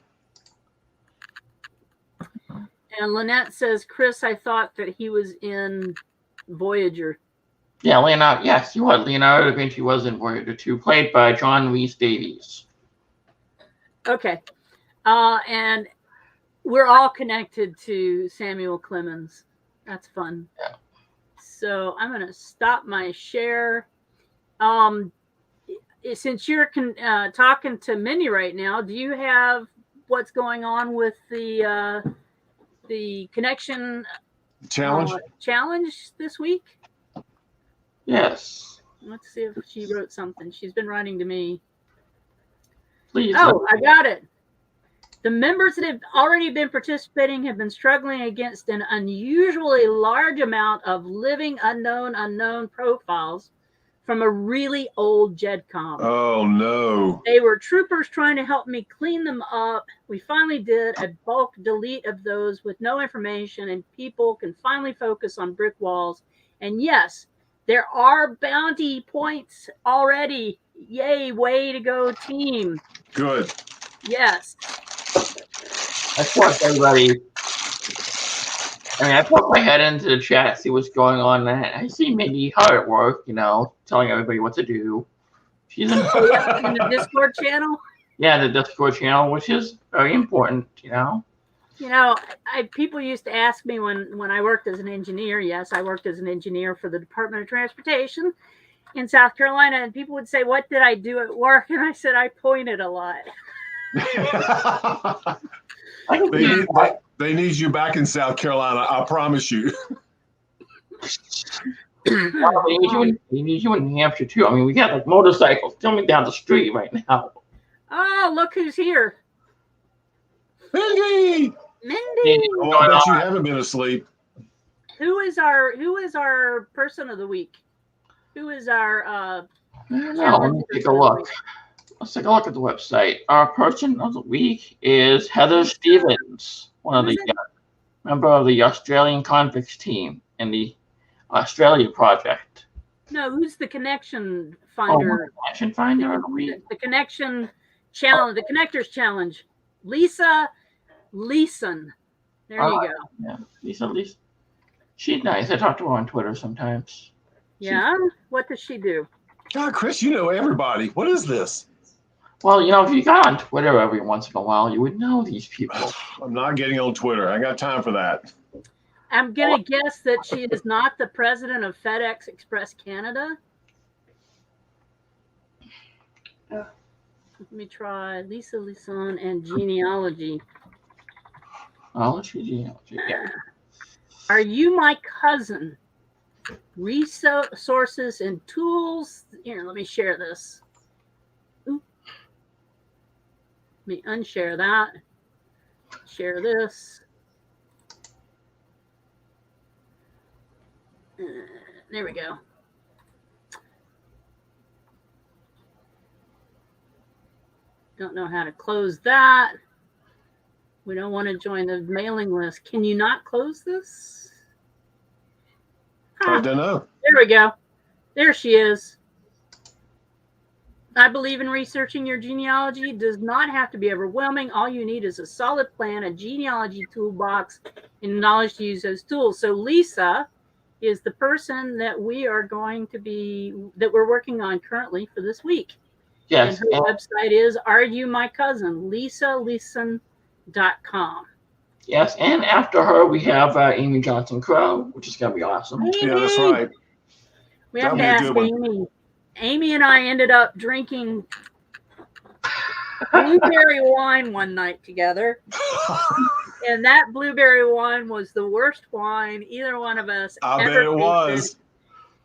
And Lynette says, Chris, I thought that he was in Voyager. Yeah, Leonardo. Yes, he was. Leonardo da Vinci was in Voyager 2, played by John Rhys Davies. Okay. And we're all connected to Samuel Clemens. That's fun. Yeah. So I'm going to stop my share. Since you're talking to Minnie right now, do you have what's going on with the connection challenge this week? Yes. Let's see if she wrote something. She's been writing to me. Please. Oh, I got it. The members that have already been participating have been struggling against an unusually large amount of living unknown profiles from a really old JEDCOM. Oh, no. They were troopers trying to help me clean them up. We finally did a bulk delete of those with no information, and people can finally focus on brick walls. And yes, there are bounty points already. Yay, way to go, team. Good. Yes. I trust everybody. I put my head into the chat, see what's going on. And I see Minnie hard at work, telling everybody what to do. She's in the Discord channel? Yeah, the Discord channel, which is very important, People used to ask me when I worked as an engineer. Yes, I worked as an engineer for the Department of Transportation in South Carolina. And people would say, what did I do at work? And I said, I pointed a lot. They need you back in South Carolina, I promise you. They need you in New Hampshire too. We got motorcycles coming down the street right now. Oh, look who's here. Mindy! Oh, I bet you haven't been asleep. Who is our person of the week? Who is our let me take a look. Let's take a look at the website. Our person of the week is Heather Stevens, one of the member of the Australian convicts team in the Australia project. No, who's the connection finder? Connection finder of the week. The connection challenge, the connectors challenge. Lisa Leeson. There you go. Yeah, Lisa. She's nice. I talk to her on Twitter sometimes. Yeah? What does she do? God, Chris, you know everybody. What is this? Well, if you got on Twitter every once in a while, you would know these people. I'm not getting on Twitter. I got time for that. I'm going to guess that she is not the president of FedEx Express Canada. Let me try Lisa Leeson and genealogy. Oh, genealogy. Yeah. Are you my cousin? Resources and tools. Here, let me share this. Ooh. Let me unshare that. Share this. There we go. Don't know how to close that. We don't want to join the mailing list. Can you not close this? I don't know. There we go. There she is. I believe in researching your genealogy. It does not have to be overwhelming. All you need is a solid plan, a genealogy toolbox, and knowledge to use those tools. So Lisa is the person that we're working on currently for this week. Yes. And her website is Are You My Cousin? LisaLeeson.com. Yes, and after her, we have Amy Johnson Crow, which is going to be awesome. Amy! Yeah, that's right. We have to ask Amy. Amy and I ended up drinking blueberry wine one night together. And that blueberry wine was the worst wine either one of us I ever bet it tasted. was.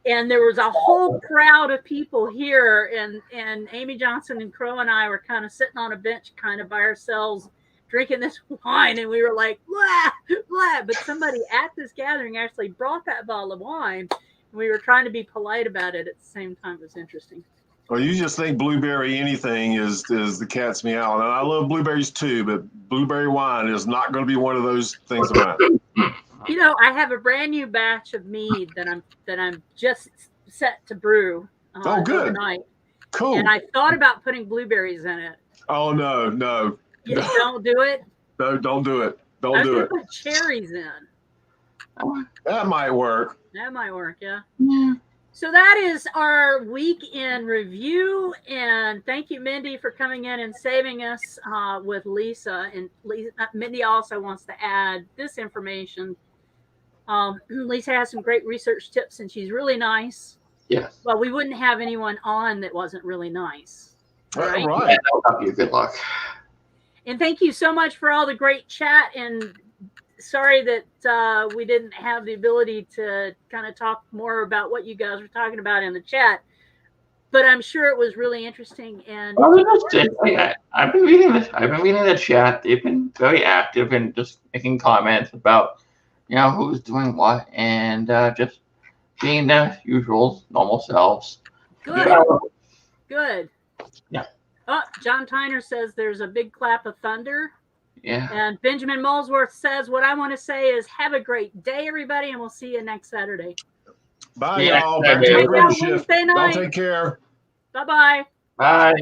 And there was a whole crowd of people here, and Amy Johnson and Crow and I were kind of sitting on a bench kind of by ourselves drinking this wine, and we were like, blah, blah. But somebody at this gathering actually brought that bottle of wine, and we were trying to be polite about it at the same time. It was interesting. Well, you just think blueberry anything is the cat's meow. And I love blueberries too, but blueberry wine is not going to be one of those things of mine. You know, I have a brand new batch of mead that I'm just set to brew Oh, good. overnight. Cool. And I thought about putting blueberries in it. Oh, no. You don't do it? No, don't do it. I was gonna put cherries in. That might work. That might work, yeah. Yeah. So that is our week in review, and thank you, Mindy, for coming in and saving us with Lisa. And Mindy also wants to add this information. Lisa has some great research tips, and she's really nice. Yes. Well, we wouldn't have anyone on that wasn't really nice. Right. Yeah, that'll help you. Good luck. And thank you so much for all the great chat, and sorry that we didn't have the ability to kind of talk more about what you guys were talking about in the chat, but I'm sure it was really interesting. And I've been reading the chat. They've been very active and just making comments about, who's doing what, and just being their usual normal selves. Good. Good. Yeah. Oh, John Tyner says there's a big clap of thunder. Yeah. And Benjamin Molesworth says, what I want to say is have a great day, everybody, and we'll see you next Saturday. Bye, y'all. Back to the shift. Y'all take care. Bye-bye. Bye.